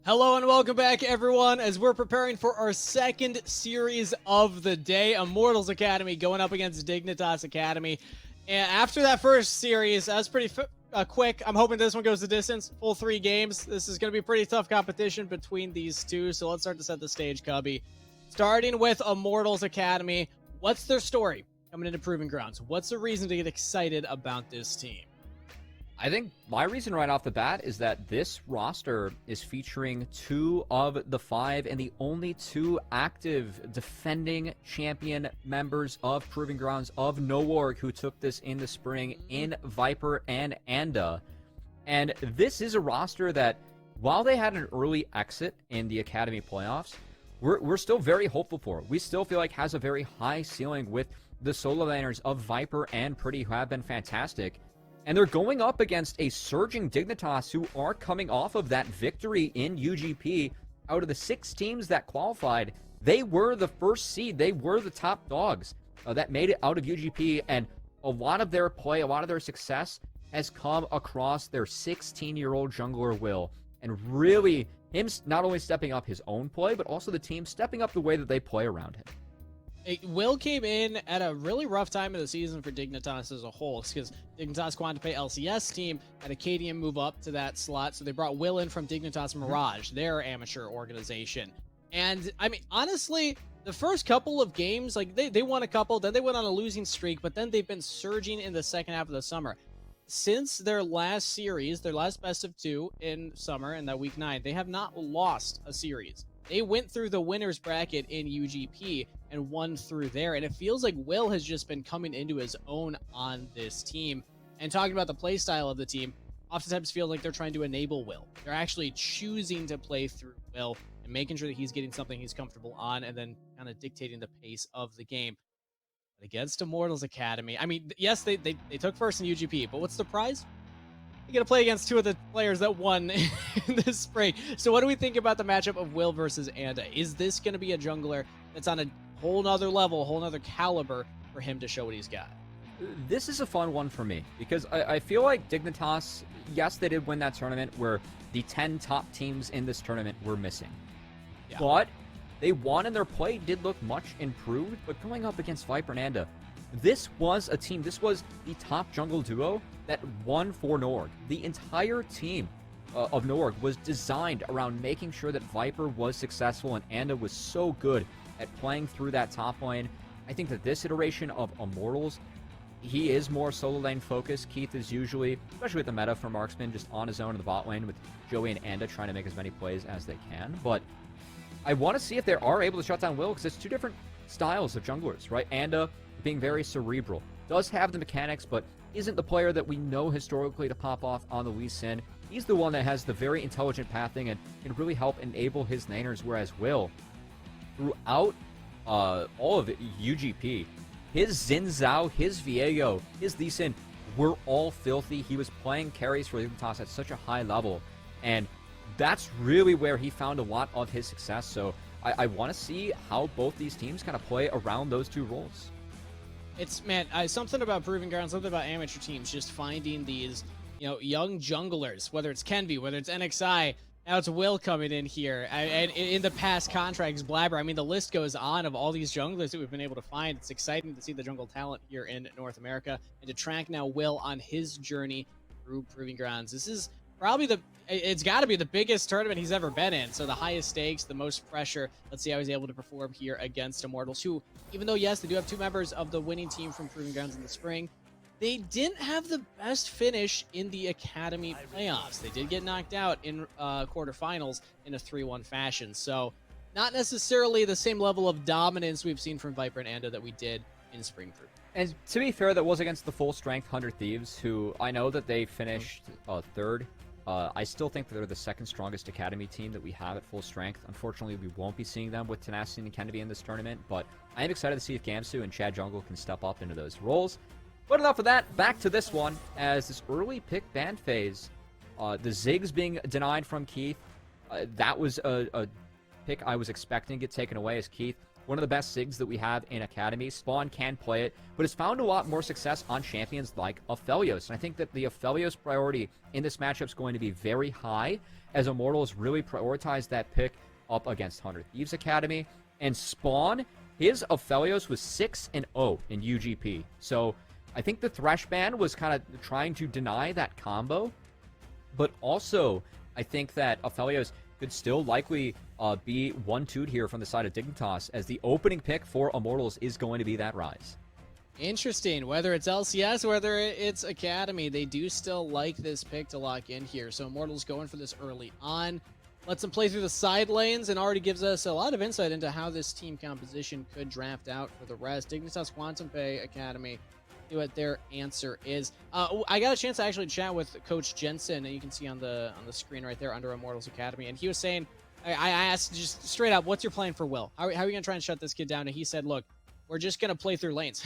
Hello and welcome back, everyone, as we're preparing for our second series of the day, Immortals Academy going up against Dignitas Academy. And after that first series, that was pretty quick. I'm hoping this one goes the distance, full 3 games. This is going to be pretty tough competition between these two, so let's start to set the stage, Cubby. Starting with Immortals Academy, what's their story coming into Proving Grounds? What's the reason to get excited about this team? I think my reason right off the bat is that this roster is featuring 2 of the 5 and the only 2 active defending champion members of Proving Grounds of Noorg who took this in the spring in Viper and Anda. And this is a roster that, while they had an early exit in the Academy playoffs, we're still very hopeful for. We still feel like has a very high ceiling with the solo laners of Viper and Pretty, who have been fantastic. And they're going up against a surging Dignitas who are coming off of that victory in UGP. Out of the 6 teams that qualified, they were the first seed. They were the top dogs that made it out of UGP. And a lot of their play, a lot of their success has come across their 16-year-old jungler, Will. And really, him not only stepping up his own play, but also the team stepping up the way that they play around him. Will came in at a really rough time of the season for Dignitas as a whole, because Dignitas QNTMPAY LCS team had a KDM move up to that slot, so they brought Will in from Dignitas Mirage, their amateur organization. And, I mean, honestly, the first couple of games, like, they won a couple, then they went on a losing streak, but then they've been surging in the second half of the summer. Since their last series, their last best of 2 in summer, in that week 9, they have not lost a series. They went through the winner's bracket in UGP and won through there. And it feels like Will has just been coming into his own on this team. And talking about the play style of the team, oftentimes feels like they're trying to enable Will. They're actually choosing to play through Will and making sure that he's getting something he's comfortable on and then kind of dictating the pace of the game. But against Immortals Academy, I mean, yes, they took first in UGP, but what's the prize? You got to play against 2 of the players that won in this spring. So what do we think about the matchup of Will versus Anda? Is this going to be a jungler that's on a whole nother level, a whole nother caliber for him to show what he's got? This is a fun one for me because I feel like Dignitas, yes, they did win that tournament where the 10 top teams in this tournament were missing. Yeah. But they won and their play did look much improved. But going up against Viper and Anda, this was a team, this was the top jungle duo that won for Noorg. The entire team of Noorg was designed around making sure that Viper was successful, and Anda was so good at playing through that top lane. I think that this iteration of Immortals, he is more solo lane focused. Keith is usually, especially with the meta for Marksman, just on his own in the bot lane with Joey and Anda trying to make as many plays as they can. But I want to see if they are able to shut down Will, because it's 2 different styles of junglers, right? Anda being very cerebral, does have the mechanics, but isn't the player that we know historically to pop off on the Lee Sin. He's the one that has the very intelligent pathing and can really help enable his laners, whereas Will, throughout all of UGP, his Xin Zhao, his Viego, his Lee Sin were all filthy. He was playing carries for Dignitas at such a high level, and that's really where he found a lot of his success. So I want to see how both these teams kind of play around those 2 roles. It's, man, something about Proving Grounds, something about amateur teams, just finding these, you know, young junglers, whether it's Kenby, whether it's NXI, now it's Will coming in here, and in the past contracts, Blabber. I mean, the list goes on of all these junglers that we've been able to find. It's exciting to see the jungle talent here in North America, and to track now Will on his journey through Proving Grounds. This is probably it's got to be the biggest tournament he's ever been in. So the highest stakes, the most pressure. Let's see how he's able to perform here against Immortals, who, even though, yes, they do have 2 members of the winning team from Proving Grounds in the spring, they didn't have the best finish in the Academy playoffs. They did get knocked out in quarterfinals in a 3-1 fashion. So not necessarily the same level of dominance we've seen from Viper and Anda that we did in Spring Proof. And to be fair, that was against the full-strength 100 Thieves, who I know that they finished 3rd. I still think that they're the 2nd strongest Academy team that we have at full strength. Unfortunately, we won't be seeing them with Tenacity and Kennedy in this tournament, but I am excited to see if Gamsu and Chad Jungle can step up into those roles. But enough of that, back to this one, as this early pick ban phase, the Ziggs being denied from Keith, that was a pick I was expecting to get taken away, as Keith one of the best SIGs that we have in Academy. Spawn can play it, but has found a lot more success on champions like Aphelios. And I think that the Aphelios priority in this matchup is going to be very high, as Immortals really prioritize that pick up against 100 Thieves Academy. And Spawn, his Aphelios was 6-0 in UGP. So I think the Thresh ban was kind of trying to deny that combo. But also, I think that Aphelios could still likely be 1-2'd here from the side of Dignitas, as the opening pick for Immortals is going to be that Rise. Interesting. Whether it's LCS, whether it's Academy, they do still like this pick to lock in here. So Immortals going for this early on. Lets them play through the side lanes and already gives us a lot of insight into how this team composition could draft out for the rest. Dignitas, QNTMPAY, Academy, see what their answer is. I got a chance to actually chat with Coach Jensen, and you can see on the screen right there under Immortals Academy, and he was saying, I asked just straight up, what's your plan for Will? How are you going to try and shut this kid down? And he said, look, we're just going to play through lanes.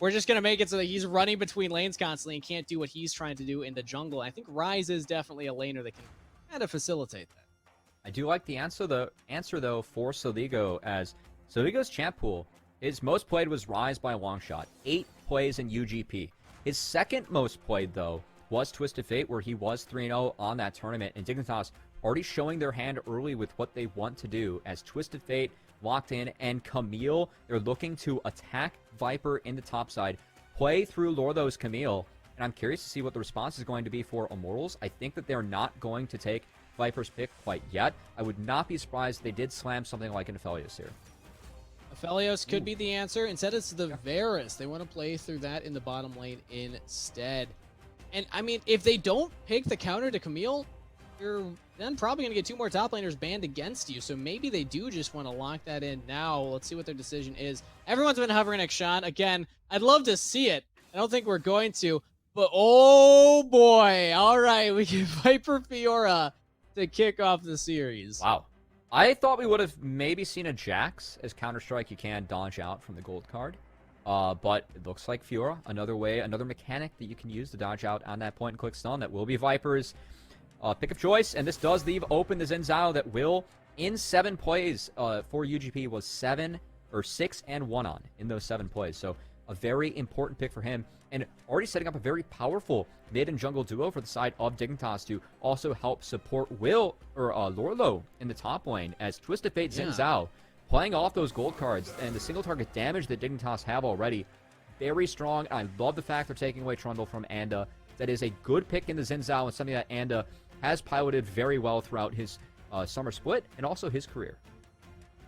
We're just going to make it so that he's running between lanes constantly and can't do what he's trying to do in the jungle. I think Rise is definitely a laner that can kind of facilitate that. I do like the answer though for Soligo, as Soligo's champ pool, his most played was Rise by a long shot. 8 plays in UGP. His second most played, though, was Twisted Fate, where he was 3-0 on that tournament. And Dignitas already showing their hand early with what they want to do, as Twisted Fate locked in, and Camille, they're looking to attack Viper in the top side, play through Lorlo's Camille, and I'm curious to see what the response is going to be for Immortals. I think that they're not going to take Viper's pick quite yet. I would not be surprised if they did slam something like an Aphelios here. Aphelios could be the answer. Instead, it's the Varus. They want to play through that in the bottom lane instead. And, I mean, if they don't pick the counter to Camille, you're then probably going to get 2 more top laners banned against you. So maybe they do just want to lock that in now. Let's see what their decision is. Everyone's been hovering Akshan. Again, I'd love to see it. I don't think we're going to. But, oh, boy. All right, we get Viper Fiora to kick off the series. Wow. I thought we would have maybe seen a Jax, as Counter-Strike you can dodge out from the gold card. But it looks like Fiora, another mechanic that you can use to dodge out on that point-and-click stun. That will be Viper's pick of choice, and this does leave open the Xin Zhao that will, in 7 plays for UGP, was 6 and 1 on in those 7 plays. So a very important pick for him, and already setting up a very powerful mid and jungle duo for the side of Dignitas to also help support Lorlo in the top lane, as Twisted Fate Xin Zhao playing off those gold cards and the single target damage that Dignitas have already. Very strong. I love the fact they're taking away Trundle from Anda. That is a good pick in the Xin Zhao, and something that Anda has piloted very well throughout his summer split and also his career.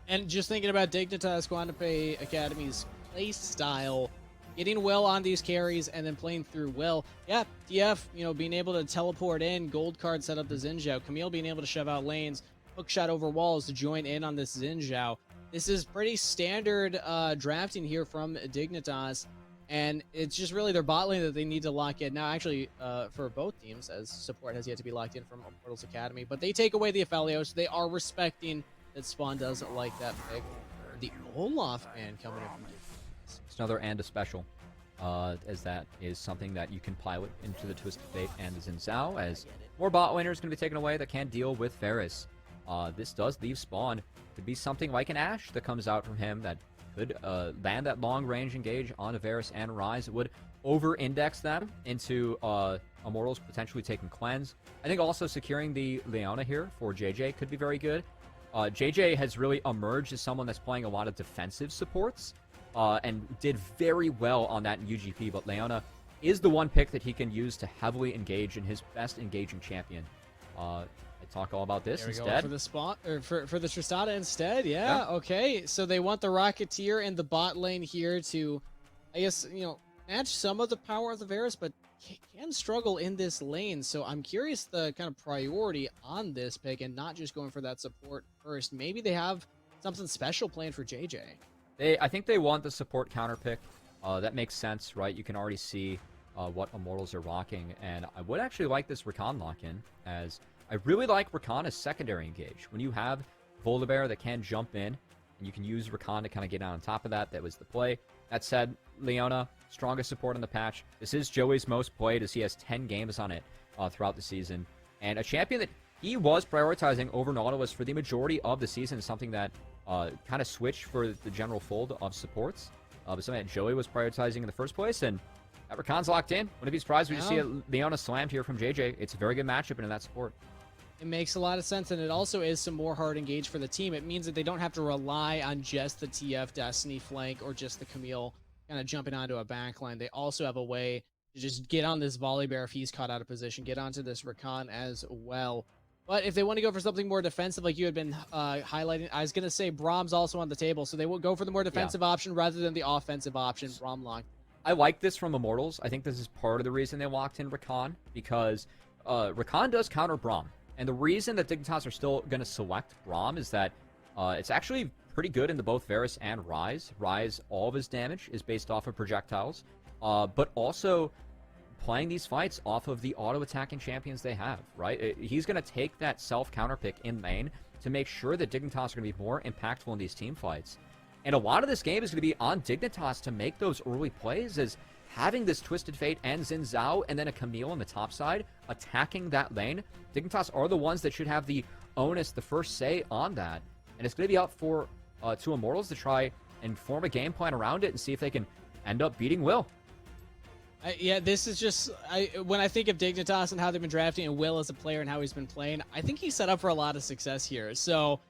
And just thinking about Dignitas QNTMPAY Academy's play style, getting Will on these carries and then playing through Will. Yeah, DF, being able to teleport in, gold card set up the Xin Zhao. Camille being able to shove out lanes, hook shot over walls to join in on this Xin Zhao. This is pretty standard drafting here from Dignitas, and it's just really their bot lane that they need to lock in. Now, actually, for both teams, as support has yet to be locked in from Immortals Academy, but they take away the Aphelios. They are respecting that Spawn doesn't like that pick. The Olaf ban coming in from Dignitas. It's another Anda special, as that is something that you can pilot into the Twisted Fate and the Xin Zhao, as more bot laners going to be taken away that can deal with Varus. This does leave Spawn to be something like an Ashe that comes out from him that could land that long-range engage on Varus and Rise. It would over-index them into Immortals potentially taking Cleanse. I think also securing the Leona here for JJ could be very good. JJ has really emerged as someone that's playing a lot of defensive supports and did very well on that in UGP, but Leona is the one pick that he can use to heavily engage in his best engaging champion. Talk all about this instead. Go for the spot, or for the Tristana instead. Yeah, okay. So they want the Rocketeer in the bot lane here to, I guess, match some of the power of the Varus, but can struggle in this lane. So I'm curious the kind of priority on this pick and not just going for that support first. Maybe they have something special planned for JJ. I think they want the support counter pick. That makes sense, right? You can already see what Immortals are rocking, and I would actually like this Rakan lock-in, as I really like Rakan as secondary engage. When you have Volibear that can jump in, and you can use Rakan to kind of get on top of that, that was the play. That said, Leona, strongest support in the patch. This is Joey's most played, as he has 10 games on it throughout the season. And a champion that he was prioritizing over Nautilus for the majority of the season, something that kind of switched for the general fold of supports. But something that Joey was prioritizing in the first place, and Rakan's locked in. Wouldn't be surprised if we just see Leona slammed here from JJ. It's a very good matchup into that support. It makes a lot of sense, and it also is some more hard engage for the team. It means that they don't have to rely on just the TF Destiny flank or just the Camille kind of jumping onto a backline. They also have a way to just get on this Volibear if he's caught out of position, get onto this Rakan as well. But if they want to go for something more defensive, like you had been highlighting, I was going to say Brahm's also on the table, so they will go for the more defensive option rather than the offensive option. Brahm locked. I like this from Immortals. I think this is part of the reason they locked in Rakan, because Rakan does counter Brahm. And the reason that Dignitas are still going to select Brahm is that it's actually pretty good into both Varus and Ryze. Ryze, all of his damage is based off of projectiles, but also playing these fights off of the auto-attacking champions they have, right? He's going to take that self-counter pick in lane to make sure that Dignitas are going to be more impactful in these team fights. And a lot of this game is going to be on Dignitas to make those early plays, as having this Twisted Fate and Xin Zhao and then a Camille on the top side attacking that lane. Dignitas are the ones that should have the onus, the first say on that. And it's going to be up for to Immortals to try and form a game plan around it and see if they can end up beating Will. Yeah, this is just, when I think of Dignitas and how they've been drafting and Will as a player and how he's been playing, I think he's set up for a lot of success here. So,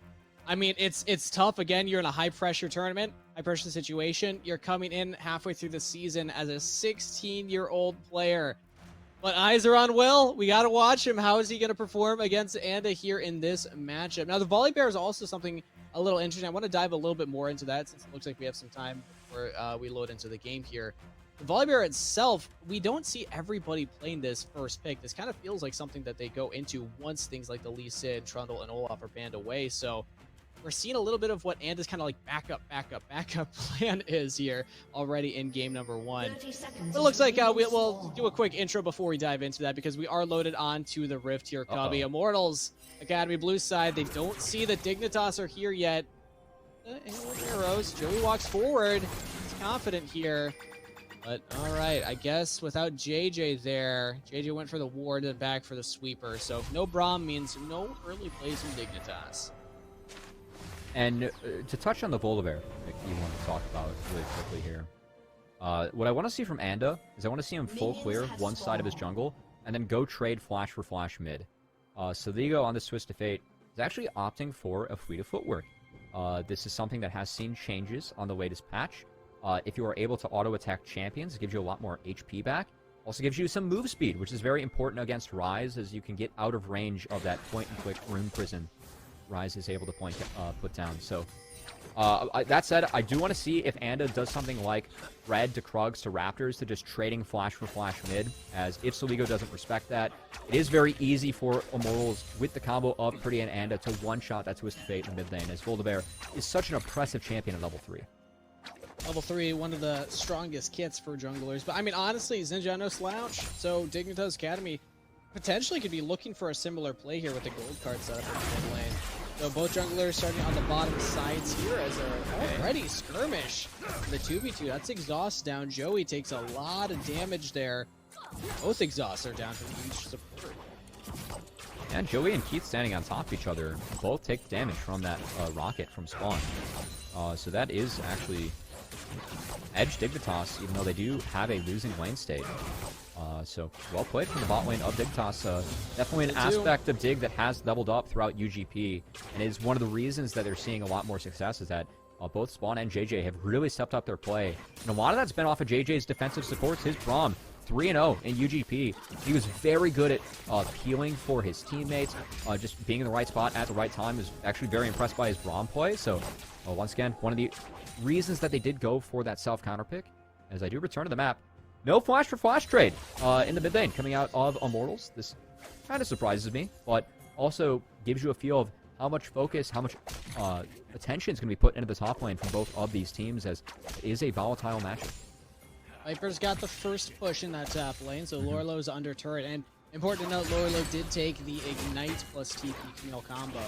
I mean, it's tough. Again, you're in a high-pressure tournament, high-pressure situation. You're coming in halfway through the season as a 16-year-old player. But eyes are on Will. We got to watch him. How is he going to perform against Anda here in this matchup? Now, the Volibear is also something a little interesting. I want to dive a little bit more into that since it looks like we have some time before we load into the game here. The Volibear itself, we don't see everybody playing this first pick. This kind of feels like something that they go into once things like the Lee Sin, Trundle, and Olaf are banned away. So we're seeing a little bit of what Anda's kind of like backup plan is here already in game number 1. But it looks like we'll do a quick intro before we dive into that, because we are loaded onto the Rift here, Cubby. Immortals, Academy Blue side, they don't see the Dignitas are here yet. Arrows, Joey walks forward. He's confident here. But, all right, I guess without JJ there, JJ went for the ward and back for the sweeper. So no Braum means no early plays from Dignitas. And to touch on the Volibear that you want to talk about really quickly here, what I want to see from Anda is I want to see him full clear one side of his jungle and then go trade flash for flash mid. So the DIGA on this Twisted Fate is actually opting for a fleet of footwork. This is something that has seen changes on the latest patch. If you are able to auto-attack champions, it gives you a lot more HP back. Also gives you some move speed, which is very important against Ryze, as you can get out of range of that point-and-click rune prison Ryze is able to put down. So, that said, I do want to see if Anda does something like Red to Krugs to Raptors to just trading flash for flash mid, as if Soligo doesn't respect that, it is very easy for Immortals with the combo of Pretty and Anda to one-shot that Twisted Fate in the mid lane, as Volibear is such an oppressive champion at level 3. Level 3, one of the strongest kits for junglers. But, I mean, honestly, Zinja no slouch. So, Dignitas Academy potentially could be looking for a similar play here with the gold card setup in the mid lane. So, both junglers starting on the bottom sides here as a already skirmish for the 2v2. That's exhaust down. Joey takes a lot of damage there. Both exhausts are down from each support. And Joey and Keith standing on top of each other both take damage from that rocket from spawn. So that is actually edge Dignitas, even though they do have a losing lane state. So well played from the bot lane of Dignitas. Definitely an aspect of Dig that has leveled up throughout UGP, and is one of the reasons that they're seeing a lot more success, is that both Spawn and JJ have really stepped up their play. And a lot of that's been off of JJ's defensive supports. His Braum 3-0 in UGP. He was very good at peeling for his teammates. Just being in the right spot at the right time. Is actually very impressed by his Braum play. So once again, one of the reasons that they did go for that self-counter pick. As I do return to the map, no flash for flash trade in the mid lane coming out of Immortals. This kind of surprises me, but also gives you a feel of how much focus, how much attention is going to be put into the top lane from both of these teams, as it is a volatile matchup. Viper's got the first push in that top lane, so Lorlo's under turret. And important to note, Lorlo did take the Ignite plus TP Camille combo.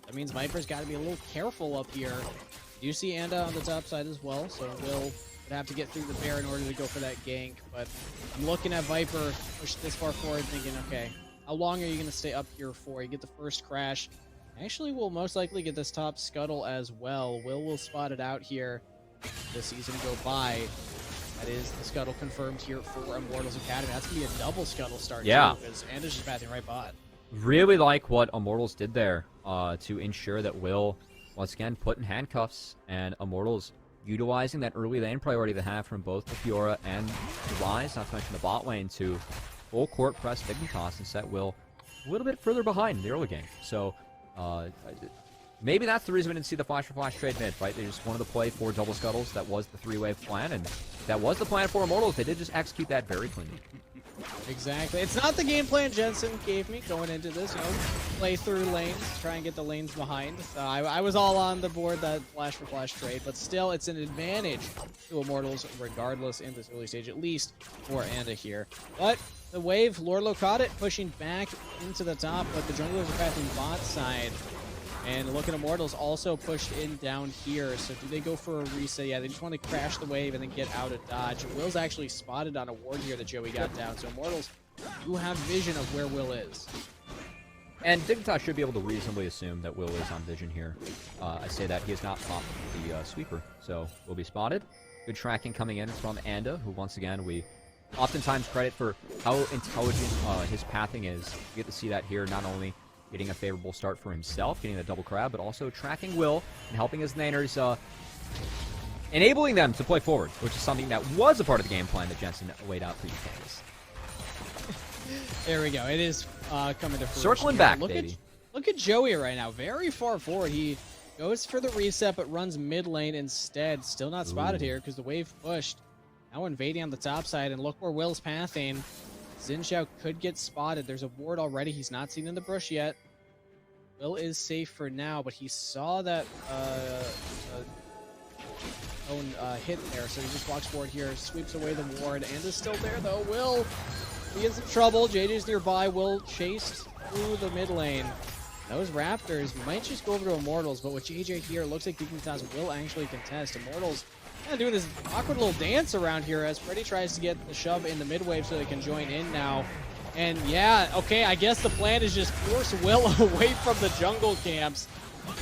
That means Viper's got to be a little careful up here. You see Anda on the top side as well, so Will would have to get through the bear in order to go for that gank. But I'm looking at Viper push this far forward thinking, okay, How long are you going to stay up here for? You get the first crash. Actually, we'll most likely get this top scuttle as well. Will spot it out here. The season go by. That is the scuttle confirmed here for Immortals Academy. That's going to be a double scuttle start, too, because Anda's just passing right bot. Really like what Immortals did there to ensure that Will, once again, put in handcuffs, and Immortals utilizing that early lane priority they have from both the Fiora and the Rise, not to mention the bot lane, to full court press Dignitas and set Will a little bit further behind in the early game. So maybe that's the reason we didn't see the flash for flash trade mid, right? They just wanted to play 4 double scuttles. That was the 3-wave plan, and that was the plan for Immortals. They did just execute that very cleanly. Exactly. It's not the game plan Jensen gave me going into this, play through lanes, try and get the lanes behind. I was all on the board that flash for flash trade, but still it's an advantage to Immortals regardless in this early stage, at least for Anda here. But the wave, Lorlo caught it, pushing back into the top, but the junglers are passing bot side. And look at Immortals also pushed in down here. So do they go for a reset? Yeah, they just want to crash the wave and then get out of dodge. Will's actually spotted on a ward here that Joey got down. So Immortals do have vision of where Will is. And Dignitas should be able to reasonably assume that Will is on vision here. I say that he has not popped the sweeper, so will be spotted. Good tracking coming in from Anda, who once again we oftentimes credit for how intelligent his pathing is. You get to see that here, not only getting a favorable start for himself, getting the double crab, but also tracking Will and helping his laners, enabling them to play forward, which is something that was a part of the game plan that Jensen laid out for you guys. There we go. It is coming to fruition. Circling back, baby. Look at Joey right now. Very far forward. He goes for the reset, but runs mid lane instead. Still not spotted here because the wave pushed. Now invading on the top side, and look where Will's pathing. Xin Zhao could get spotted. There's a ward already. He's not seen in the bush yet. Will is safe for now, but he saw that hit there, so he just walks forward here, sweeps away the ward, and is still there though. Will, he gets in trouble. JJ's nearby. Will chased through the mid lane. Those Raptors might just go over to Immortals, but with JJ here, it looks like Dignitas will actually contest. Immortals kind of doing this awkward little dance around here as Freddy tries to get the shove in the mid wave so they can join in now. And yeah, okay, I guess the plan is just force Will away from the jungle camps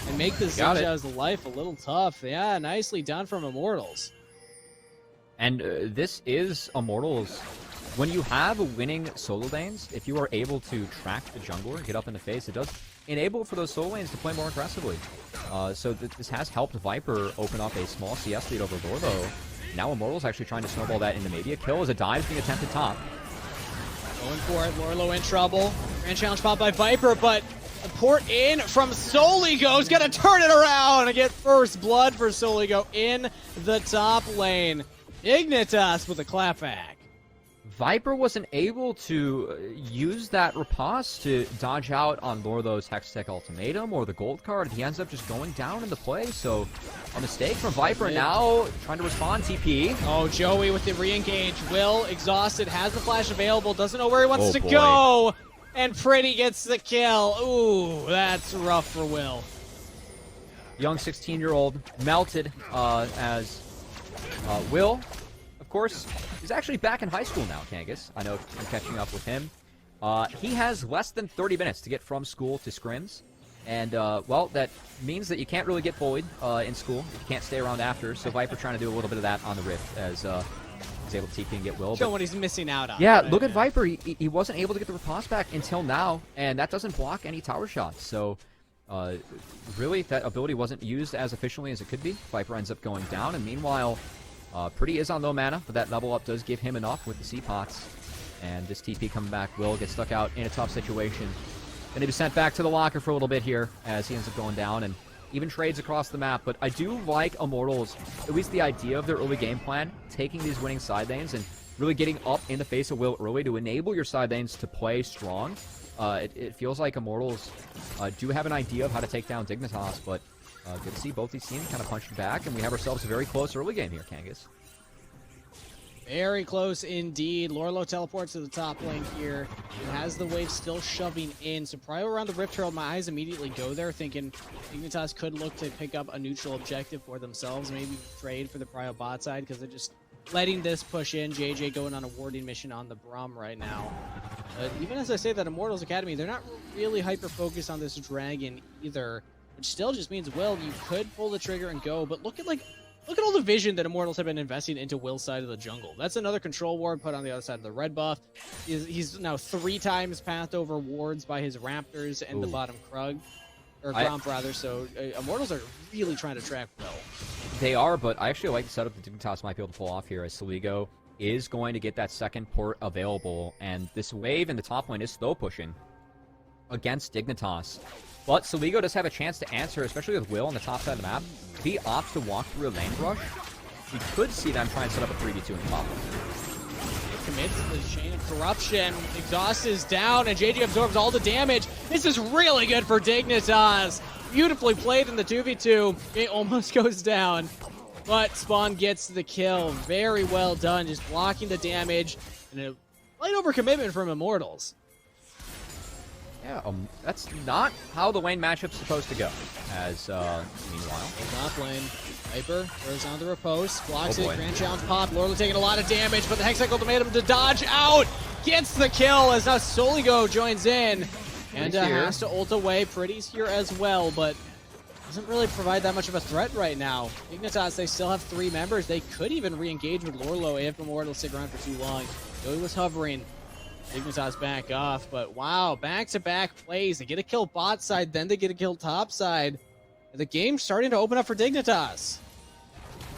and make the Xin Zhao's life a little tough. Yeah, nicely done from Immortals. And this is Immortals. When you have winning solo lanes, if you are able to track the jungler, get up in the face, it does enable for those solo lanes to play more aggressively. So this has helped Viper open up a small CS lead over Lorlo. Now Immortals actually trying to snowball that into maybe a kill as a dive is being attempted top. Going for it, Lorlo in trouble. Grand challenge pop by Viper, but the port in from Soligo's gonna turn it around and get first blood for Soligo in the top lane. Dignitas with a clapback. Viper wasn't able to use that riposte to dodge out on Lorlo's Hextech Ultimatum or the gold card. He ends up just going down in the play, so a mistake from Viper. Now trying to respond, TP. Oh, Joey with the re-engage. Will, exhausted, has the flash available, doesn't know where he wants to go, and Pretty gets the kill. Ooh, that's rough for Will. Young 16-year-old melted as Will, of course, is actually back in high school now, Kangas. I know I'm catching up with him. He has less than 30 minutes to get from school to scrims. And, well, that means that you can't really get bullied in school. You can't stay around after. So Viper trying to do a little bit of that on the Rift as he's able to TP and get Will. Show what he's missing out on. Yeah, look at Viper. He wasn't able to get the riposte back until now, and that doesn't block any tower shots. So, really, that ability wasn't used as efficiently as it could be. Viper ends up going down, and meanwhile, Pretty is on low mana, but that level up does give him enough with the C-Pots. And this TP coming back, Will get stuck out in a tough situation. Then he was sent back to the locker for a little bit here as he ends up going down and even trades across the map. But I do like Immortals, at least the idea of their early game plan, taking these winning side lanes and really getting up in the face of Will early to enable your side lanes to play strong. It feels like Immortals do have an idea of how to take down Dignitas, but good to see both these teams kind of punching back, and we have ourselves a very close early game here, Kangas. Very close indeed. Lorlo teleports to the top lane here. It has the wave still shoving in. So Prio around the Rift Herald, my eyes immediately go there, thinking Dignitas could look to pick up a neutral objective for themselves, maybe trade for the Prio bot side, because they're just letting this push in. JJ going on a warding mission on the Brum right now. But even as I say that, Immortals Academy, they're not really hyper-focused on this dragon either, which still just means, Will, you could pull the trigger and go, but look at all the vision that Immortals have been investing into Will's side of the jungle. That's another control ward put on the other side of the red buff. He's now 3 times pathed over wards by his Raptors and the bottom Krug. Or Gromp, rather, so Immortals are really trying to track Will. They are, but I actually like the setup that Dignitas might be able to pull off here, as Soligo is going to get that second port available, and this wave in the top lane is slow pushing against Dignitas. But Soligo does have a chance to answer, especially with Will on the top side of the map. If he opts to walk through a lane rush, we could see them try and set up a 3v2 in the top lane. Commits to the chain of corruption. Exhaust is down, and JJ absorbs all the damage. This is really good for Dignitas. Beautifully played in the 2v2. It almost goes down, but Spawn gets the kill. Very well done, just blocking the damage. And a light overcommitment from Immortals. Yeah, that's not how the lane matchup's supposed to go. As, meanwhile... Top lane. Viper throws on the riposte, blocks it, Grand Challenge pop. Lorla taking a lot of damage, but the Hextech ultimatum to dodge out. Gets the kill as now Soligo joins in. And has to ult away. Pretty's here as well, but doesn't really provide that much of a threat right now. Dignitas, they still have 3 members. They could even re-engage with Lorlo if Immortals stick around for too long. Joey was hovering. Dignitas back off, but wow, back-to-back plays. They get a kill bot side, then they get a kill top side. And the game's starting to open up for Dignitas.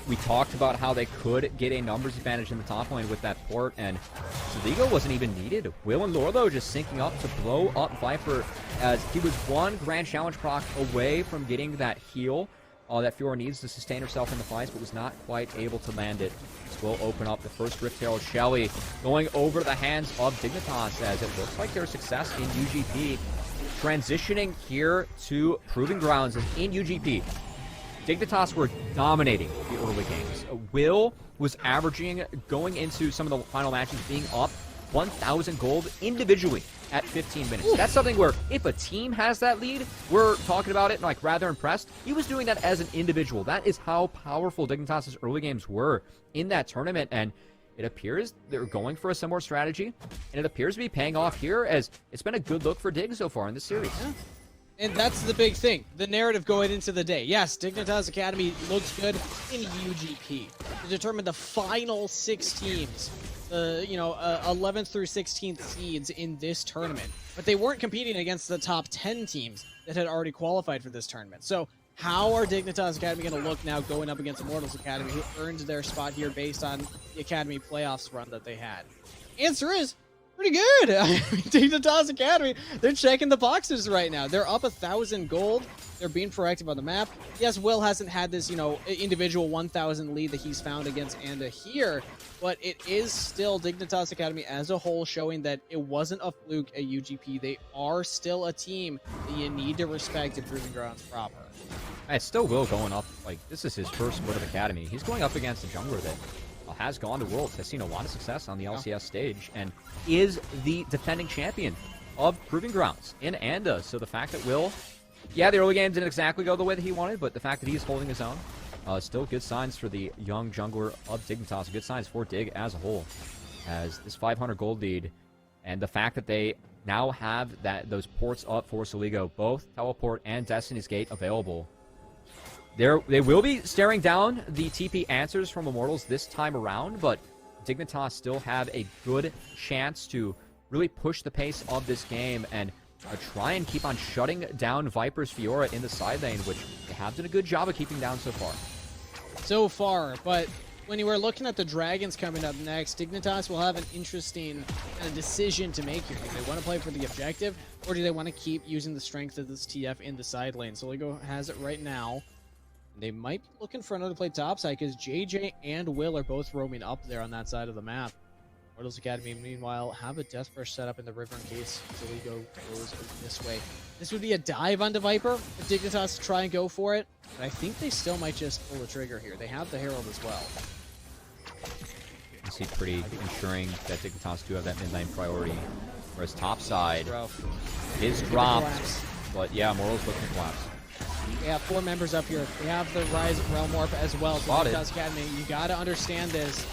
We talked about how they could get a numbers advantage in the top lane with that port, and Soligo wasn't even needed. Will and Lorlo just syncing up to blow up Viper as he was 1 Grand Challenge proc away from getting that heal that Fiora needs to sustain herself in the fights, but was not quite able to land it. This will open up the first Rift Herald. Shelly going over the hands of Dignitas as it looks like their success in UGP. Transitioning here to Proving Grounds in UGP. Dignitas were dominating the early games. Will was averaging, going into some of the final matches, being up 1,000 gold individually at 15 minutes. Ooh. That's something where if a team has that lead, we're talking about it and like rather impressed. He was doing that as an individual. That is how powerful Dignitas' early games were in that tournament, and it appears they're going for a similar strategy, and it appears to be paying off here as it's been a good look for Dig so far in this series. Yeah. And that's the big thing, the narrative going into the day. Yes, Dignitas Academy looks good in UGP to determine the final 6 teams, 11th through 16th seeds in this tournament. But they weren't competing against the top 10 teams that had already qualified for this tournament. So how are Dignitas Academy going to look now going up against Immortals Academy, who earned their spot here based on the Academy playoffs run that they had? Answer is pretty good. I mean, Dignitas Academy, they're checking the boxes right now. They're up 1,000 gold. They're being proactive on the map. Yes, Will hasn't had this, individual 1,000 lead that he's found against Anda here, but it is still Dignitas Academy as a whole showing that it wasn't a fluke at UGP. They are still a team that you need to respect in Proving Grounds proper. It's still Will going up. Like, this is his first World of Academy. He's going up against a jungler that has gone to Worlds, has seen a lot of success on the LCS stage, and is the defending champion of Proving Grounds in Anda. So the fact that Will, the early game didn't exactly go the way that he wanted, but the fact that he's holding his own, still good signs for the young jungler of Dignitas. Good signs for Dig as a whole, as this 500 gold lead, and the fact that they now have those ports up for Soligo, both Teleport and Destiny's Gate available. They will be staring down the TP answers from Immortals this time around, but Dignitas still have a good chance to really push the pace of this game and try and keep on shutting down Viper's Fiora in the side lane, which they have done a good job of keeping down so far. But when you were looking at the Dragons coming up next, Dignitas will have an interesting decision to make here. Do they want to play for the objective, or do they want to keep using the strength of this TF in the side lane? Soligo has it right now. They might be looking for another play topside because JJ and Will are both roaming up there on that side of the map. Immortals Academy, meanwhile, have a Death Brush set up in the river in case Soligo goes this way. This would be a dive onto Viper if Dignitas try and go for it, but I think they still might just pull the trigger here. They have the Herald as well. You see Pretty ensuring that Dignitas do have that mid-lane priority, whereas topside is dropped, but yeah, Immortals looking to collapse. They have 4 members up here. They have the Rise of Realm Warp as well. So Dignitas Academy, you got to understand this.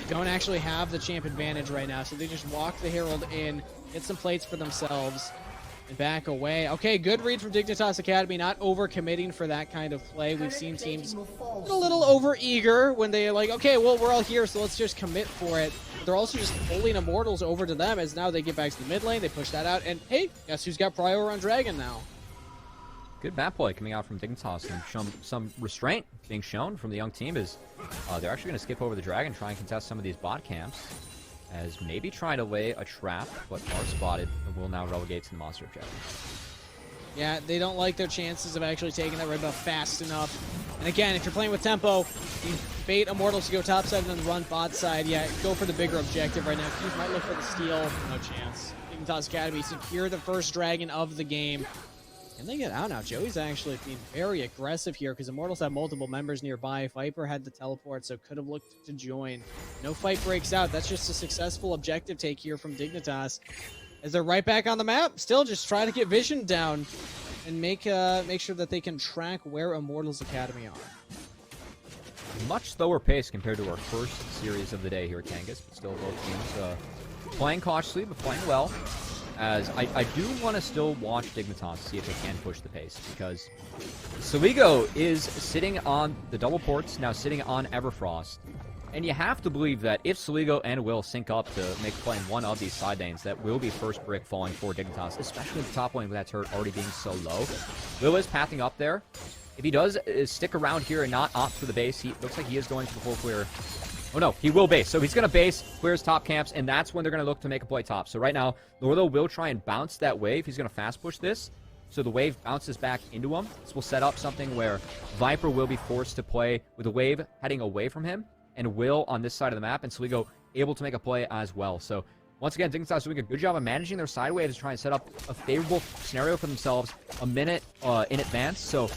don't actually have the champ advantage right now, so they just walk the Herald in, get some plates for themselves, and back away. Okay, good read from Dignitas Academy, not over-committing for that kind of play. We've seen teams get a little over-eager when they're like, okay, well, we're all here, so let's just commit for it. They're also just pulling Immortals over to them as now they get back to the mid lane, they push that out, and hey, guess who's got prior on Dragon now? Good map play coming out from Dignitas, and some restraint being shown from the young team is they're actually going to skip over the Dragon, try and contest some of these bot camps, as maybe trying to lay a trap, but are spotted and will now relegate to the monster objective. Yeah, they don't like their chances of actually taking that red buff fast enough. And again, if you're playing with tempo, you bait Immortals to go top side and then run bot side. Yeah, go for the bigger objective right now. Fuse might look for the steal. No chance. Dignitas Academy secure the first Dragon of the game. Can they get out now? Joey's actually being very aggressive here because Immortals have multiple members nearby. Viper had the teleport, so could have looked to join. No fight breaks out. That's just a successful objective take here from Dignitas. As they're right back on the map, still just trying to get vision down and make sure that they can track where Immortals Academy are. Much slower pace compared to our first series of the day here at Kangas, but still both teams playing cautiously but playing well. As I do want to still watch Dignitas, see if they can push the pace, because Soligo is sitting on the double ports, now sitting on Everfrost. And you have to believe that if Soligo and Will sync up to make a play in one of these side lanes, that will be first brick falling for Dignitas, especially the top lane with that turret already being so low. Will is pathing up there. If he does stick around here and not opt for the base, he looks like he is going for the full clear. Oh no, he will base. So he's going to base, clears top camps, and that's when they're going to look to make a play top. So right now, Lorlo will try and bounce that wave. He's going to fast push this. So the wave bounces back into him. This will set up something where Viper will be forced to play with the wave heading away from him, and Will on this side of the map, and Soligo able to make a play as well. So once again, Dignitas doing a good job of managing their side waves to try and set up a favorable scenario for themselves a minute in advance. So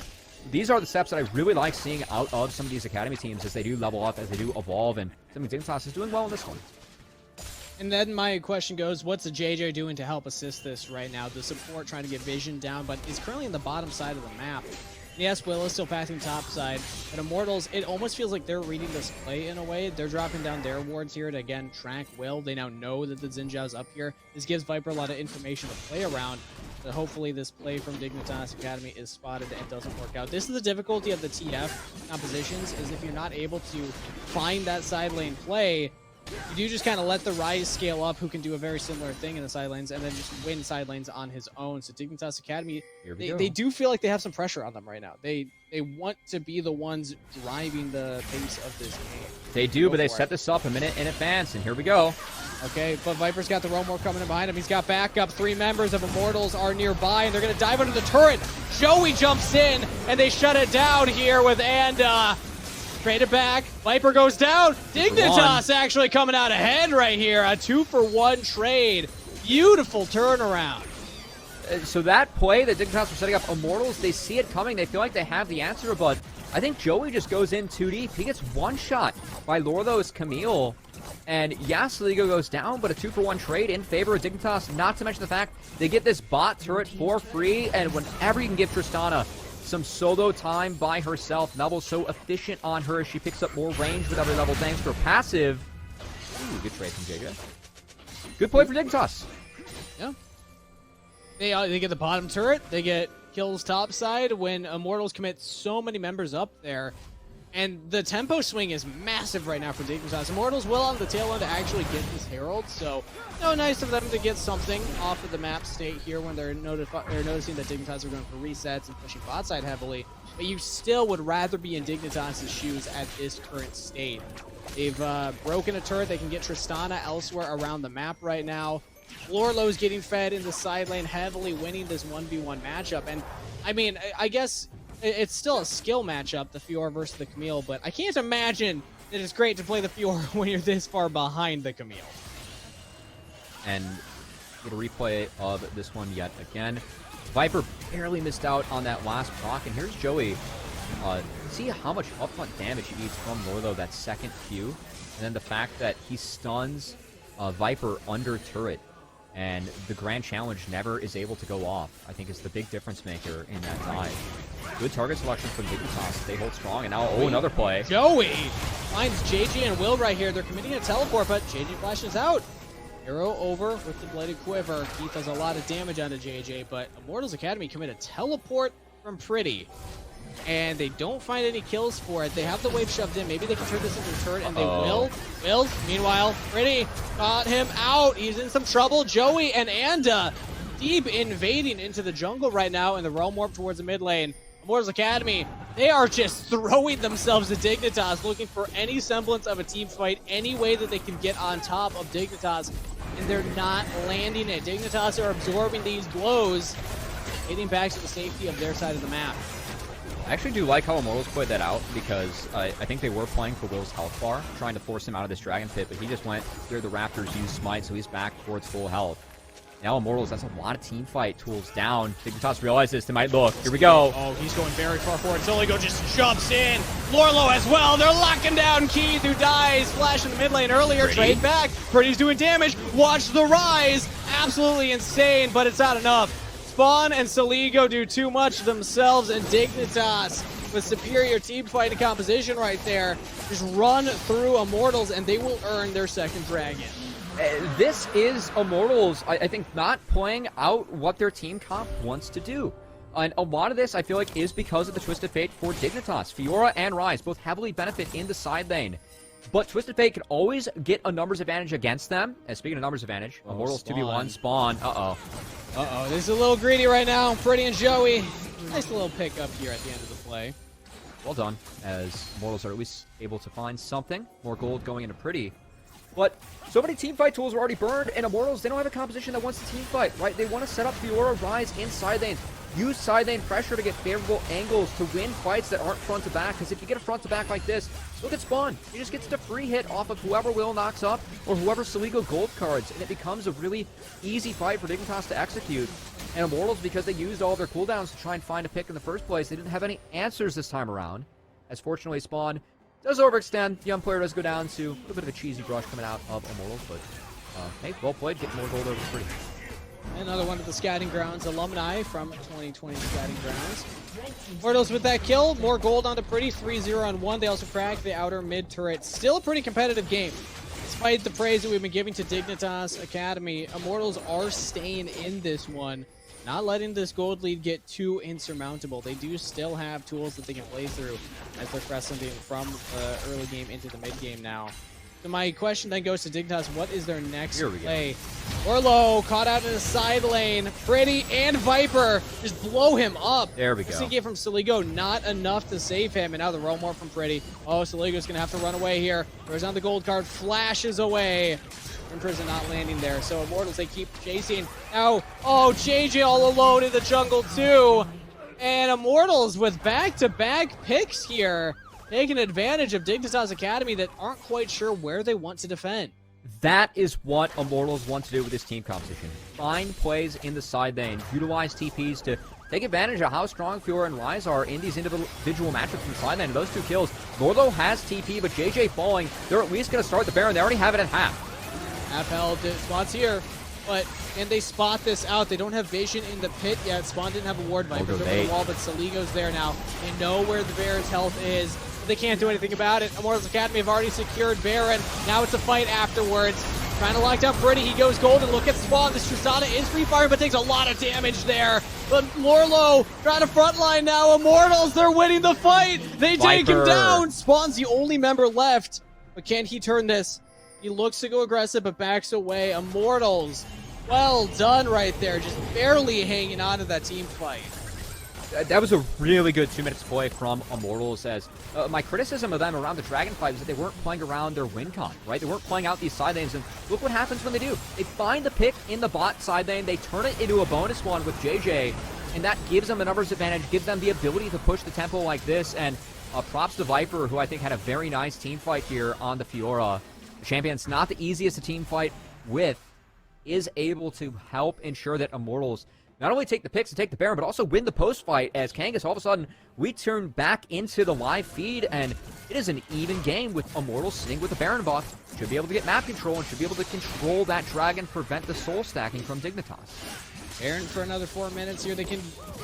these are the steps that I really like seeing out of some of these academy teams as they do level up, as they do evolve, and something Dignitas is doing well in this one. And then my question goes, what's the JJ doing to help assist this right now? The support trying to get vision down, but is currently in the bottom side of the map. Yes, Will is still passing top side, but Immortals, it almost feels like they're reading this play in a way. They're dropping down their wards here to, again, track Will. They now know that the Xinjiao's up here. This gives Viper a lot of information to play around. But hopefully this play from Dignitas Academy is spotted and doesn't work out. This is the difficulty of the TF compositions, is if you're not able to find that side lane play, you do just kind of let the Rise scale up, who can do a very similar thing in the side lanes, and then just win side lanes on his own. So Dignitas Academy, they do feel like they have some pressure on them right now. They want to be the ones driving the pace of this game. They do, but they set this up a minute in advance, and here we go. Okay, but Viper's got the Roamore coming in behind him. He's got backup. 3 members of Immortals are nearby, and they're going to dive under the turret. Joey jumps in, and they shut it down here with Anda. Trade it back. Viper goes down. Dignitas actually coming out ahead right here. A 2-for-1 trade. Beautiful turnaround. So that play that Dignitas were setting up Immortals, they see it coming. They feel like they have the answer, but I think Joey just goes in too deep. He gets one shot by Lorlo's Camille. And yes, Soligo goes down, but a 2-for-1 trade in favor of Dignitas. Not to mention the fact they get this bot turret for free, and whenever you can give Tristana some solo time by herself, Nubble's so efficient on her. She picks up more range with every level thanks to her passive. Ooh, good trade from JJ. Good play for Dignitas. Yeah. They get the bottom turret. They get kills top side when Immortals commit so many members up there. And the tempo swing is massive right now for Dignitas. Immortals will on the tail end to actually get this Herald, so nice of them to get something off of the map state here when they're noticing that Dignitas are going for resets and pushing bot side heavily. But you still would rather be in Dignitas' shoes at this current state. They've broken a turret. They can get Tristana elsewhere around the map right now. Lorlo's getting fed in the side lane heavily, winning this 1v1 matchup. And I mean, I guess it's still a skill matchup, the Fiora versus the Camille, but I can't imagine that it's great to play the Fiora when you're this far behind the Camille. And get a replay of this one yet again. Viper barely missed out on that last proc, and here's Joey. See how much upfront damage he needs from Lorlo, that second Q, and then the fact that he stuns Viper under turret, and the Grand Challenge never is able to go off, I think is the big difference maker in that dive. Good target selection from Dignitas. They hold strong, and now, another play. Joey finds JJ and Will right here. They're committing a teleport, but JJ flashes out. Arrow over with the Bladed Quiver. Keith does a lot of damage onto JJ, but Immortals Academy commit a teleport from Pretty. And they don't find any kills for it. They have the wave shoved in. Maybe they can turn this into a turret, and they will. Will, meanwhile, Pretty got him out. He's in some trouble. Joey and Anda deep invading into the jungle right now in the Realm Warp towards the mid lane. Immortals Academy, they are just throwing themselves at Dignitas, looking for any semblance of a team fight, any way that they can get on top of Dignitas, and they're not landing it. Dignitas are absorbing these blows, getting back to the safety of their side of the map. I actually do like how Immortals played that out, because I think they were playing for Will's health bar, trying to force him out of this Dragon Pit, but he just went through the Raptors, used Smite, so he's back towards full health. Now Immortals, that's a lot of team fight tools down. Dignitas realizes they might look. Here we go. Oh, he's going very far forward. Soligo just jumps in. Lorlo as well. They're locking down Keith, who dies. Flash in the mid lane earlier. Pretty. Trade back. Pretty's doing damage. Watch the rise. Absolutely insane, but it's not enough. Spawn and Soligo do too much themselves, and Dignitas, with superior team fighting composition right there, just run through Immortals, and they will earn their second dragon. This is Immortals, I think, not playing out what their team comp wants to do. And a lot of this, I feel like, is because of the Twisted Fate for Dignitas. Fiora and Ryze both heavily benefit in the side lane. But Twisted Fate can always get a numbers advantage against them. And speaking of numbers advantage, Immortals 2v1, Spawn. Uh-oh, this is a little greedy right now. Pretty and Joey. Nice little pick up here at the end of the play. Well done, as Immortals are at least able to find something. More gold going into Pretty. But so many teamfight tools are already burned, and Immortals, they don't have a composition that wants to teamfight, right? They want to set up Fiora, Ryze in side lanes, use side lane pressure to get favorable angles to win fights that aren't front to back, because if you get a front to back like this, look at Spawn. He just gets the free hit off of whoever Will knocks up, or whoever Soligo gold cards, and it becomes a really easy fight for Dignitas to execute. And Immortals, because they used all their cooldowns to try and find a pick in the first place, they didn't have any answers this time around, as fortunately Spawn does overextend. Young player does go down to a little bit of a cheesy brush coming out of Immortals, but hey, well played, getting more gold over Pretty. Another one of the Scouting Grounds alumni from 2020 Scouting Grounds. Immortals with that kill, more gold onto Pretty, 3-0 on 1. They also cracked the outer mid turret. Still a pretty competitive game. Despite the praise that we've been giving to Dignitas Academy, Immortals are staying in this one, not letting this gold lead get too insurmountable. They do still have tools that they can play through as they're pressing from the early game into the mid game now. So my question then goes to Dignitas. What is their next play? Orlo caught out in the side lane. Pretty and Viper just blow him up. There we go. CK from Soligo, not enough to save him. And now the roam more from Pretty. Oh, Soligo's going to have to run away here. Throws on the gold card, flashes away. Imprison not landing there. So Immortals, they keep chasing. Now, oh, JJ all alone in the jungle too. And Immortals with back-to-back picks here, taking advantage of Dignitas Academy that aren't quite sure where they want to defend. That is what Immortals want to do with this team composition. Find plays in the side lane, utilize TPs to take advantage of how strong Fiora and Ryze are in these individual matchups in the side lane. And those two kills, Norlo has TP, but JJ falling, they're at least going to start the Baron. They already have it at half. Half held spots here, but can they spot this out? They don't have vision in the pit yet. Spawn didn't have a ward. Viper's over the wall, but Soligo's there now. They know where the Baron's health is. They can't do anything about it. Immortals Academy have already secured Baron. Now it's a fight afterwards. Trying to lock down Pretty. He goes golden. Look at Spawn. This Tristana is free fire, but takes a lot of damage there. But Lorlo trying to frontline now. Immortals, they're winning the fight. They take him down. Spawn's the only member left. But can he turn this? He looks to go aggressive, but backs away. Immortals, well done right there. Just barely hanging on to that team fight. That was a really good 2 minutes play from Immortals. As my criticism of them around the Dragon fight was that they weren't playing around their win con, right? They weren't playing out these side lanes, and look what happens when they do. They find the pick in the bot side lane, they turn it into a bonus one with JJ, and that gives them the numbers advantage, gives them the ability to push the tempo like this, and props to Viper, who I think had a very nice team fight here on the Fiora. The champion's not the easiest to team fight with, is able to help ensure that Immortals not only take the picks and take the Baron, but also win the post fight. As Kangas, all of a sudden, we turn back into the live feed, and it is an even game with Immortals sitting with the Baron buff. Should be able to get map control and should be able to control that dragon, prevent the soul stacking from Dignitas. Baron for another 4 minutes here. They can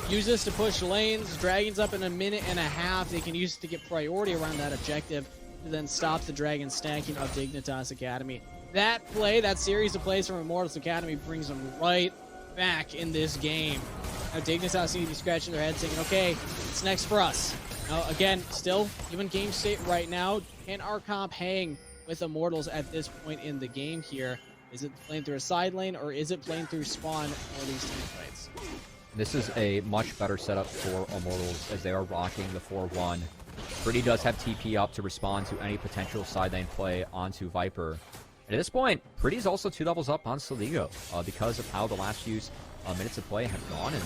use this to push lanes. Dragon's up in a minute and a half. They can use it to get priority around that objective to then stop the Dragon stacking of Dignitas Academy. That play, that series of plays from Immortals Academy brings them right back in this game. Now Dignitas seem to be scratching their heads saying, okay, what's next for us? Now, again, still even game state right now. Can our comp hang with Immortals at this point in the game here? Is it playing through a side lane, or is it playing through spawn for these team fights? This is a much better setup for Immortals as they are rocking the 4-1. Pretty does have TP up to respond to any potential side lane play onto Viper. And at this point, Pretty's also 2 levels up on Soligo because of how the last few minutes of play have gone, and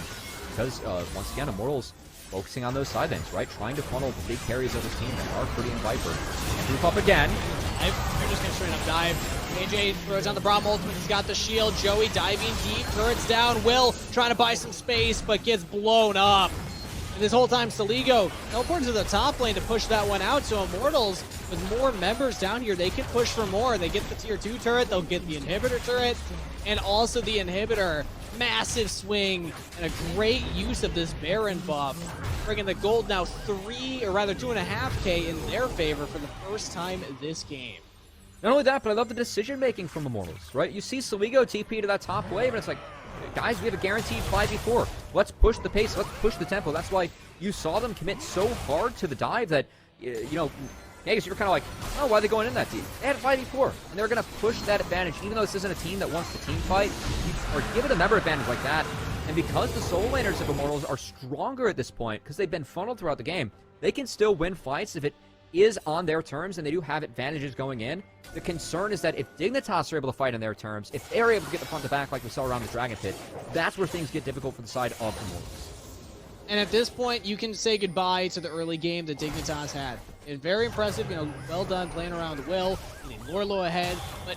because, once again, Immortals focusing on those side lanes, right? Trying to funnel the big carries of this team that are Pretty and Viper. And group up again. They're just going to straight up dive. AJ throws down the Braum ultimate. He's got the shield. Joey diving deep. Turret's down. Will trying to buy some space, but gets blown up. And this whole time, Soligo teleports to the top lane to push that one out. So Immortals, with more members down here, they can push for more. They get the tier 2 turret. They'll get the inhibitor turret. And also the inhibitor. Massive swing and a great use of this Baron buff. Bringing the gold now 2.5K in their favor for the first time this game. Not only that, but I love the decision-making from Immortals, right? You see Soligo TP to that top wave, and it's like, guys, we have a guaranteed 5v4. Let's push the pace. Let's push the tempo. That's why you saw them commit so hard to the dive that, you know, Nagus, you're kind of like, oh, why are they going in that deep? They had a 5v4, and they're going to push that advantage, even though this isn't a team that wants to team fight, or give it a member advantage like that. And because the solo laners of Immortals are stronger at this point, because they've been funneled throughout the game, they can still win fights if it is on their terms, and they do have advantages going in. The concern is that if Dignitas are able to fight on their terms, if they're able to get the front to back like we saw around the Dragon Pit, that's where things get difficult for the side of Immortals. And at this point, you can say goodbye to the early game that Dignitas had. It's very impressive, you know, well done playing around with Will, getting Lorlo ahead, but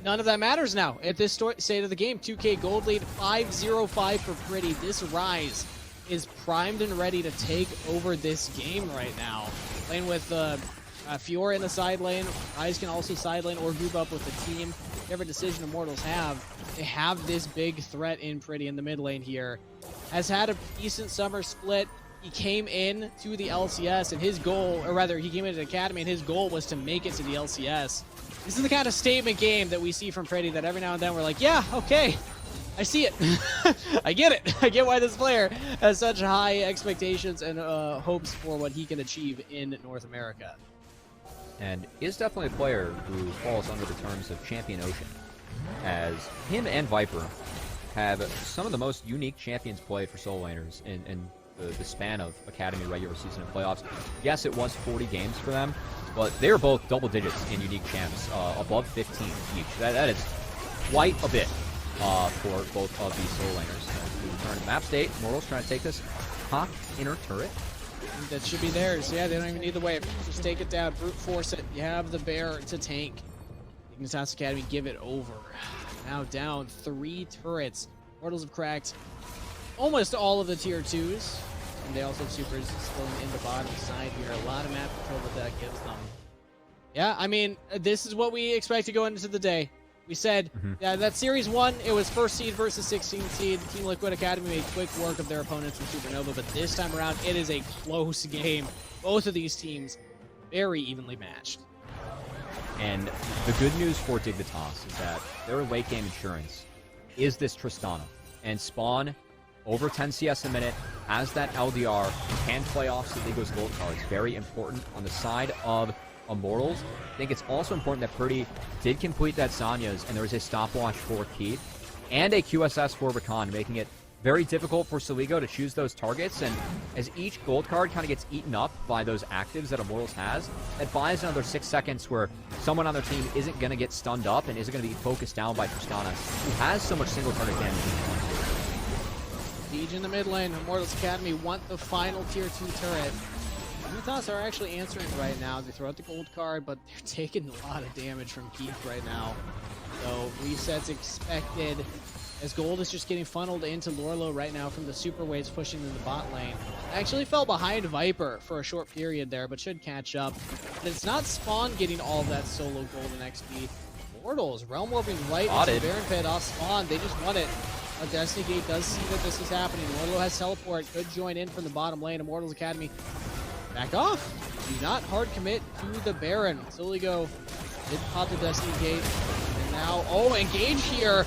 none of that matters now at this state of the game. 2K gold lead, 5-0-5 for Pretty. This Rise is primed and ready to take over this game right now. Playing with Fiora in the side lane. Rise can also side lane or group up with the team. Whatever decision Immortals have, they have this big threat in Pretty in the mid lane here. Has had a decent summer split. He came in to the LCS, and his goal, or rather, he came into the Academy, and his goal was to make it to the LCS. This is the kind of statement game that we see from Pretty that every now and then we're like, yeah, okay, I see it. I get it. I get why this player has such high expectations and hopes for what he can achieve in North America. And is definitely a player who falls under the terms of Champion Ocean, as him and Viper have some of the most unique champions played for solo laners in the span of Academy regular season and playoffs. Yes, it was 40 games for them, but they were both double digits in unique champs, above 15 each. That is quite a bit for both of these solo laners. We return to map state. Immortals trying to take this top inner turret. That should be theirs. Yeah, they don't even need the wave. Just take it down, brute force it. You have the bear to tank. Dignitas Academy give it over. Now down 3 turrets. Immortals have cracked almost all of the tier 2s. And they also have supers still in the bottom side here. A lot of map control that gives them. Yeah, I mean, this is what we expect to go into the day. We said, yeah, that Series 1, it was first seed versus 16th seed. Team Liquid Academy made quick work of their opponents in Supernova, but this time around, it is a close game. Both of these teams very evenly matched. And the good news for Dignitas is that their late game insurance is this Tristana. And Spawn, over 10 CS a minute, has that LDR, can play off Soligo's gold cards. Very important on the side of Immortals. I think it's also important that Pretty did complete that Sanya's, and there was a stopwatch for Keith and a QSS for Rakan, making it very difficult for Soligo to choose those targets. And as each gold card kind of gets eaten up by those actives that Immortals has, that buys another 6 seconds where someone on their team isn't going to get stunned up and isn't going to be focused down by Tristana, who has so much single target damage. Siege in the mid lane. Immortals Academy want the final tier 2 turret. Dignitas are actually answering right now. They throw out the gold card, but they're taking a lot of damage from Keith right now. So resets expected, as gold is just getting funneled into Lorlo right now from the super waves pushing in the bot lane. Actually fell behind Viper for a short period there, but should catch up. But it's not Spawn getting all of that solo gold and XP. Immortals, Realm Warping right into the Baron Pit off Spawn. They just want it. Destiny Gate does see that this is happening. Immortal has teleport, could join in from the bottom lane. Immortals Academy back off. Do not hard commit to the Baron. Siligo did pop the Destiny Gate. And now, engage here.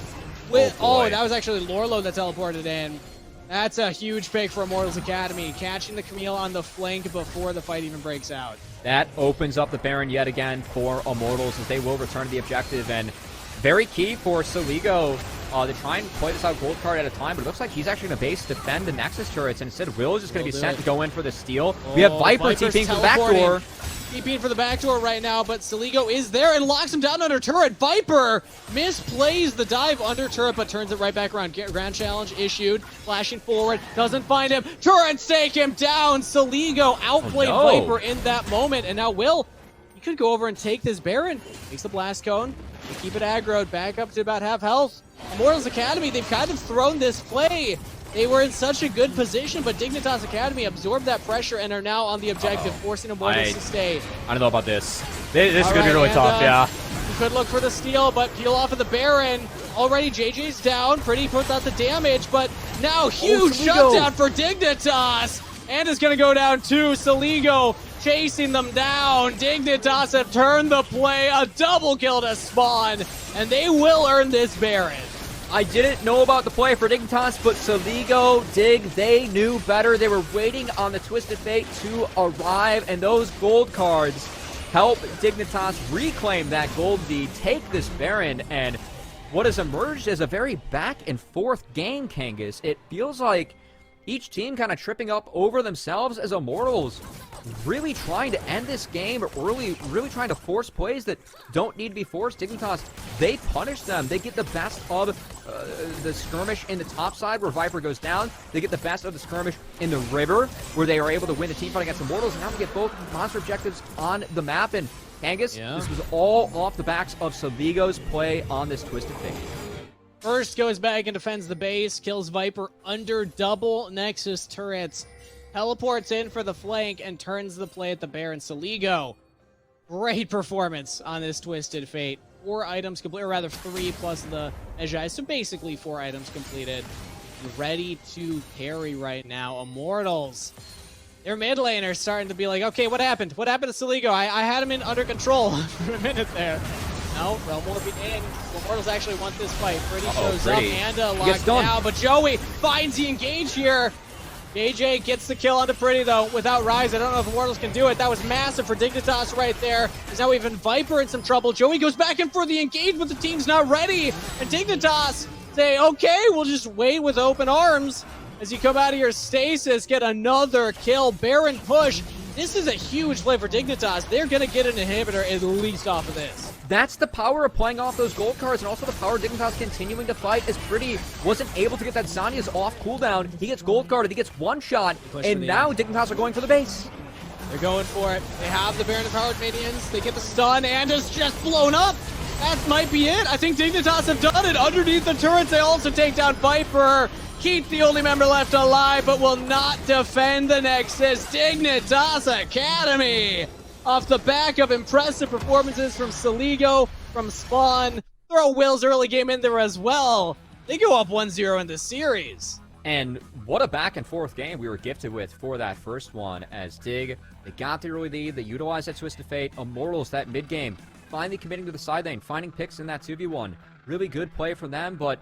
With, that was actually Lorlo that teleported in. That's a huge pick for Immortals Academy, catching the Camille on the flank before the fight even breaks out. That opens up the Baron yet again for Immortals as they will return to the objective, and very key for Siligo to try and play this out gold card at a time, but it looks like he's actually going to base defend the Nexus turrets, and instead Will is just going to be sent to go in for the steal. We have Viper TPing for the back door. TPing for the back door right now, but Siligo is there and locks him down under turret. Viper misplays the dive under turret, but turns it right back around. Grand challenge issued. Flashing forward, doesn't find him. Turrets take him down. Siligo outplayed Viper in that moment, and now Will, he could go over and take this Baron. Takes the blast cone. They keep it aggroed back up to about half health. Immortals Academy, they've kind of thrown this play. They were in such a good position, but Dignitas Academy absorbed that pressure and are now on the objective, forcing Immortals to stay. I don't know about this. This is going to be really tough, yeah. You could look for the steal, but peel off of the Baron. Already JJ's down, pretty puts out the damage, but now huge shutdown for Dignitas. And is going to go down too. Siligo chasing them down. Dignitas have turned the play, a double kill to Spawn, and they will earn this Baron. I didn't know about the play for Dignitas, but Siligo, Dig, they knew better. They were waiting on the Twisted Fate to arrive, and those gold cards help Dignitas reclaim that gold lead, take this Baron, and what has emerged as a very back and forth game, Kangas. It feels like each team kind of tripping up over themselves as Immortals really trying to end this game early, really trying to force plays that don't need to be forced. Dignitas, they punish them. They get the best of the skirmish in the top side where Viper goes down. They get the best of the skirmish in the river where they are able to win the team fight against Immortals. And now we get both monster objectives on the map. And Kangas, this was all off the backs of Siligo's play on this Twisted Fate. First goes back and defends the base, kills Viper under double Nexus turrets. Teleports in for the flank and turns the play at the Baron. Siligo, great performance on this Twisted Fate. 4 items complete, or rather 3 plus the Ejai, so basically 4 items completed. Ready to carry right now. Immortals, their mid laner starting to be like, okay, what happened? What happened to Siligo? I had him in under control for a minute there. No, Realm Warping in. Immortals actually want this fight. Pretty shows up and locked down, but Joey finds the engage here. JJ gets the kill onto Pretty, though, without Rise. I don't know if Immortals can do it. That was massive for Dignitas right there. There's now even Viper in some trouble. Joey goes back in for the engage, but the team's not ready. And Dignitas say, okay, we'll just wait with open arms. As you come out of your stasis, get another kill. Baron push. This is a huge play for Dignitas. They're going to get an inhibitor at least off of this. That's the power of playing off those gold cards, and also the power of Dignitas continuing to fight, as Pretty wasn't able to get that Zanya's off cooldown. He gets gold carded, he gets one shot, and now Dignitas are going for the base. They're going for it. They have the Baron empowered minions. They get the stun, and it's just blown up. That might be it. I think Dignitas have done it. Underneath the turrets, they also take down Viper. Keep the only member left alive, but will not defend the Nexus. Dignitas Academy, off the back of impressive performances from Siligo, from Spawn. Throw Will's early game in there as well. They go up 1-0 in this series. And what a back and forth game we were gifted with for that first one, as Dig, they got the early lead, they utilized that Twisted Fate. Immortals, that mid game, finally committing to the side lane, finding picks in that 2v1. Really good play from them, but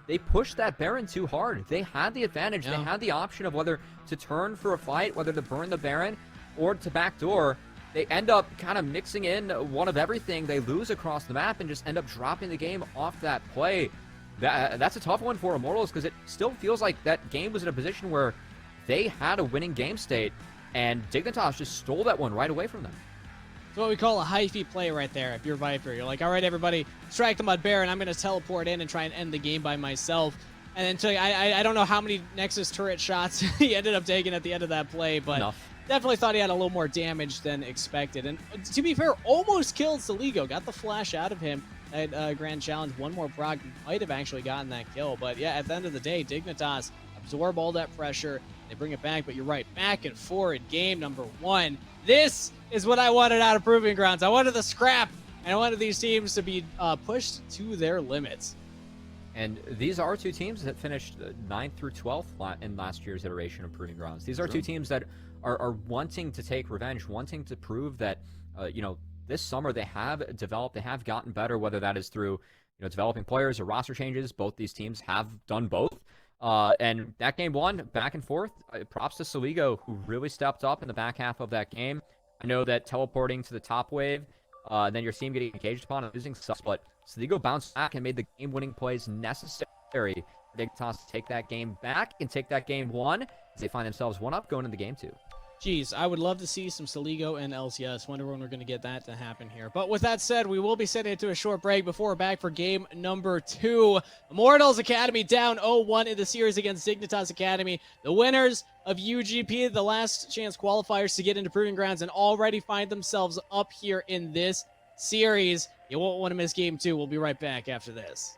they pushed that Baron too hard. They had the advantage. They had the option of whether to turn for a fight, whether to burn the Baron, or to backdoor. They end up kind of mixing in one of everything. They lose across the map and just end up dropping the game off that play. That's a tough one for Immortals, because it still feels like that game was in a position where they had a winning game state, and Dignitas just stole that one right away from them. It's what we call a hyphy play right there. If you're Viper, you're like, all right, everybody, strike them on Baron. I'm going to teleport in and try and end the game by myself. And then I don't know how many Nexus turret shots he ended up taking at the end of that play, but definitely thought he had a little more damage than expected. And to be fair, almost killed Siligo. Got the flash out of him at Grand Challenge. One more proc, might have actually gotten that kill. But yeah, at the end of the day, Dignitas absorb all that pressure. They bring it back, but you're right, back and forward game number 1. This is what I wanted out of Proving Grounds. I wanted the scrap, and I wanted these teams to be pushed to their limits. And these are two teams that finished 9th through 12th in last year's iteration of Proving Grounds. These are two teams that are wanting to take revenge, wanting to prove that, this summer they have developed, they have gotten better, whether that is through, developing players or roster changes. Both these teams have done both. And that game one, back and forth, props to Saligo, who really stepped up in the back half of that game. I know that teleporting to the top wave, then your team getting engaged upon and losing stuff, but Saligo bounced back and made the game-winning plays necessary for Dignitas to take that game back and take that game one as they find themselves one up going into game two. Jeez, I would love to see some Saligo and LCS. Wonder when we're going to get that to happen here. But with that said, we will be sending it to a short break before we're back for game number 2. Immortals Academy down 0-1 in the series against Dignitas Academy. The winners of UGP, the last chance qualifiers to get into Proving Grounds, and already find themselves up here in this series. You won't want to miss game 2. We'll be right back after this.